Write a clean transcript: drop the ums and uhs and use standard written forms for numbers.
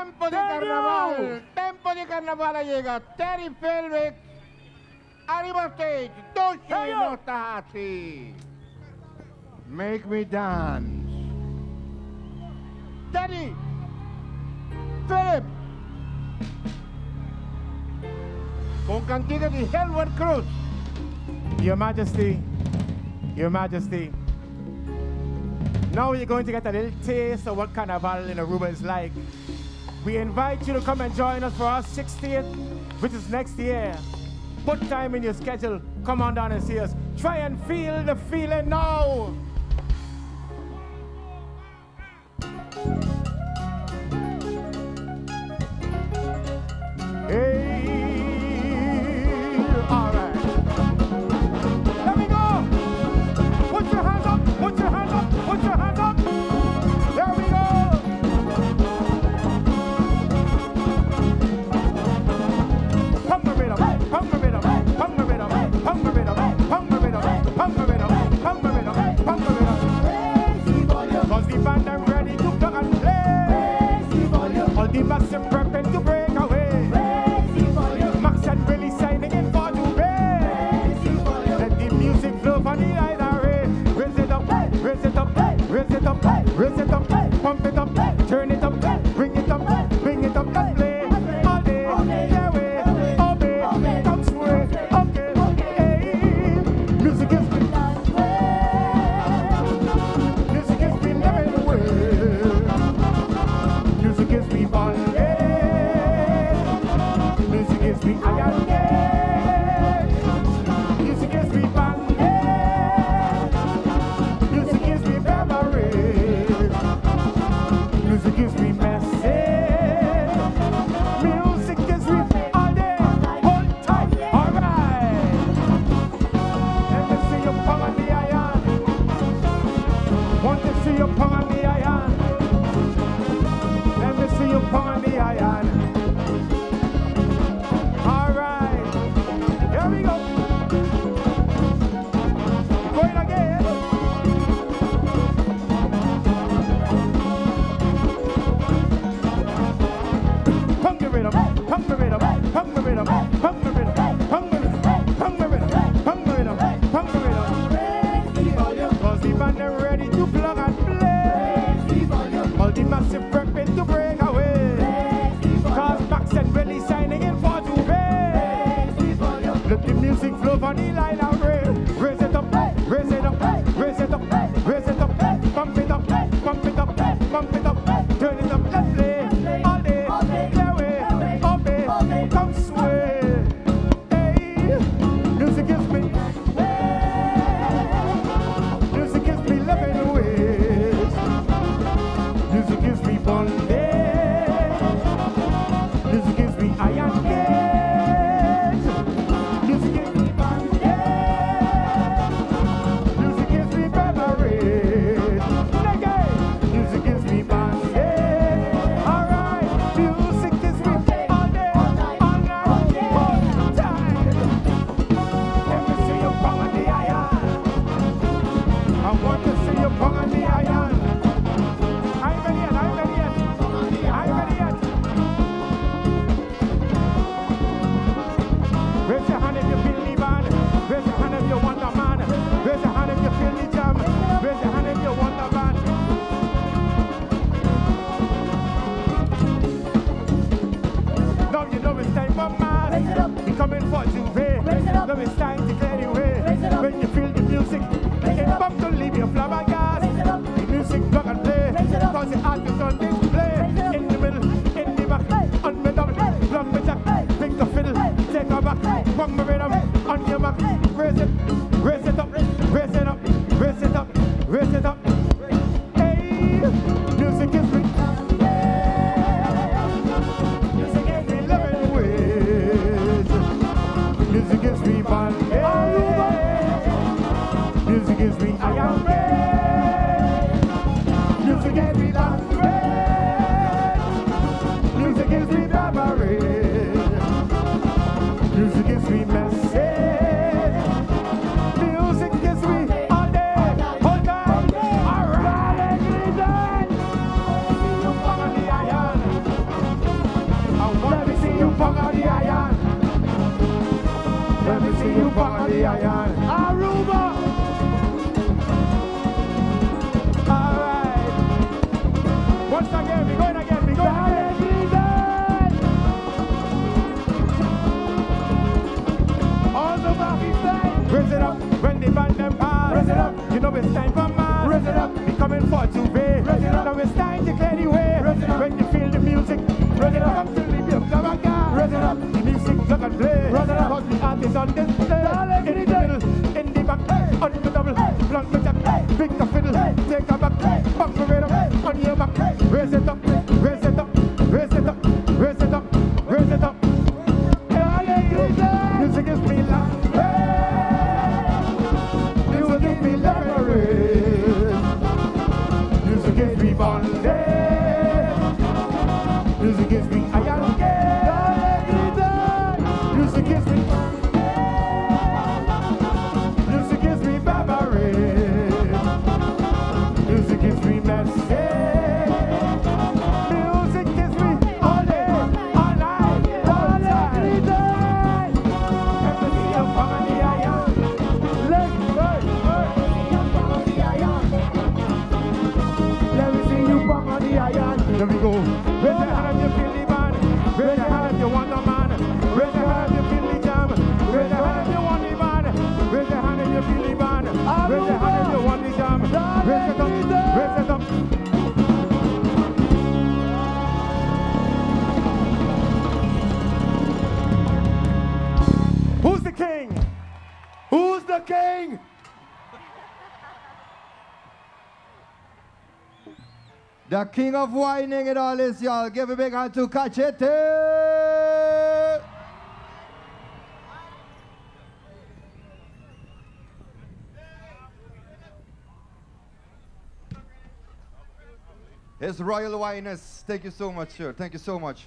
Tempo di carnaval llega. Terry Felix. Arriva stage. Doshi Notahashi. Make me dance. Terry. Philip. Con cantiga di Helward Cruz. Your Majesty, Your Majesty. Now you're going to get a little taste of what Carnival in Aruba is like. We invite you to come and join us for our 60th, which is next year. Put time in your schedule. Come on down and see us. Try and feel the feeling now. Hey, all right. Let me go. Put your hands up. Put your hands up. Put your hands up. There we go. Hunger rhythm. Hunger rhythm. Hunger rhythm. Hunger rhythm. Hunger rhythm. Hunger rhythm. Hunger rhythm. Hunger rhythm. Cause the band are ready to plug and play. All the massive prepping to break away. Max and Billy signing in for today. Let the music flow for the eyes array. Raise it up, raise it up, raise it up, raise it up, pump it up, turn it up, bring it up, bring it up, and play. All day, yeah, way, obey, come sway, okay, hey. Music is me. Music is me living way. Music is me born. Music is me iron gate. Music is me bandage. Music is me beverage. Music is me message. Music is me all day, hold tight, alright. Let me see your palm on the iron. Want to see your palm on the iron. Let me see your palm on the iron. Here we go. Going again. Hunger rhythm, hunger rhythm, hunger rhythm, hunger rhythm, hunger rhythm, hunger rhythm, hunger rhythm, hunger rhythm. Cause the band are ready to plug and play. All the massive prepping to break away. Cause Max and Billy signing in for today. Let the music flow on the line and raise it up, raise it up, raise it up, raise it up, pump it up, pump it up, pump it up, turn it up, let's play all day, yeah way, obey, come sway. Hey, music is me, music is me living ways, music is me bondage, music is me iron gate. Music is me bandage. Music is me beverage. Music is me bandage. Alright, music is me all day, all night, all time. Let me see your palm on the iron. I want to see your palm on the iron. I'm ready yet, I'm ready yet, I'm ready yet. Raise your hand if you feel the band. Raise your hand if you want a man. Raise your hand if you feel the jam. Raise your hand if you want a band. Now you know it's time for mass. We coming for Juve. Now it's time to clear the way. When you feel the music, make it bump to leave your flabbergasted. The music plug and play. Cause the artist on display. In the middle, in the back, on the double, drum with jack, pick the fiddle, take a back, bang the rhythm, on your back, raise it up, raise it up, raise it up, raise it up. Hey, music is me. Music is me living ways. Music is me bondage. Music is me iron gate. Music is me language. on the iron. Aruba. All right. Once again, we going again, we going again. All the Pakistan. Raise it up when the band them pass. Raise it up. You know it's time for mass. Raise it up. We coming for to pay. Raise it up. Now it's time to clear the way. Raise it up. When you feel the music. Raise it up. Come to the beat of Kavaka. Raise it up. The music plug and play. Raise it up. Cause the artist on display. In the middle, in the back, on the double, blunt the jack, pick the fiddle, take a back, back the rhythm, on your back, raise it up, raise it up, raise it up, raise it up, raise it up. Music is me love, music is me liberate, music is me bondage, music is me iron gate, music is me. Music gives me barbarism. Music gives me message. Music gives me all day, all night, all every day. Let me see you bang on the iron. Let me see you bang on the iron. There we go. Raise your hand if you feel the man. Raise your hand if you want the man. Raise your hand if you feel the jam. Raise your hand if you want the man. Raise your hand if you feel the man. Raise your hand if you want the jam. Raise it up, raise it up. Who's the king? Who's the king? The king of whining it all is, y'all. Give a big hand to Cachete. His Royal Whiness. Thank you so much, sir. Thank you so much.